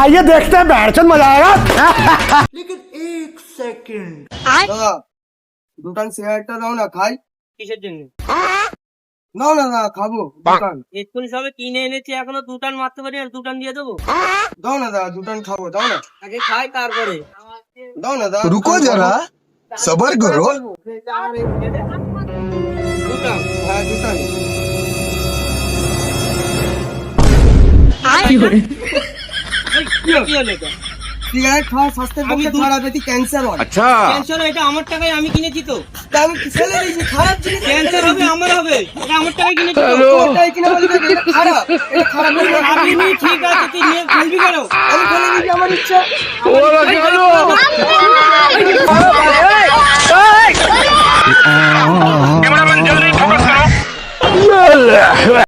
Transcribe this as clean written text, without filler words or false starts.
आइए देखते हैं बैठचंद मजा आएगा। लेकिन एक सेकंड দুটান সিগারেটটা দাও না খাই। কিসের জন্য? নাও না না খাবো দুটান। এক্ষুনি সবে কিনে এনেছি, এখনো দুটান মারতে পারি আর দুটান দিয়ে দেবো? দাও না দা দুটান খাবো দাও না। আগে খাই তারপরে। দাও না দা रुको जरा सबर करो। দুটান হ্যাঁ দুটান। কি হলো এটা? সিগারেট খাওয়া স্বাস্থ্যের পক্ষে খারাপ, এতে ক্যান্সার হয়। ক্যান্সার? এটা আমার টাকায় আমি কিনেছি তো। তা আমি ফেলে দিয়েছি, খারাপ জিনিস। ক্যান্সার হবে আমার হবে, এটা আমার টাকায় কিনেছি তো। ওটাই কিনা বলি এটা খারাপ, এটা খারাপ জিনিস। আপনি নিয়ে ঠিক আছে, তুই নিয়ে ফেলবি কেন? আমি ফেলে দিয়েছি, আমার ইচ্ছা। कैमरामैन जल्दी फोकस करो।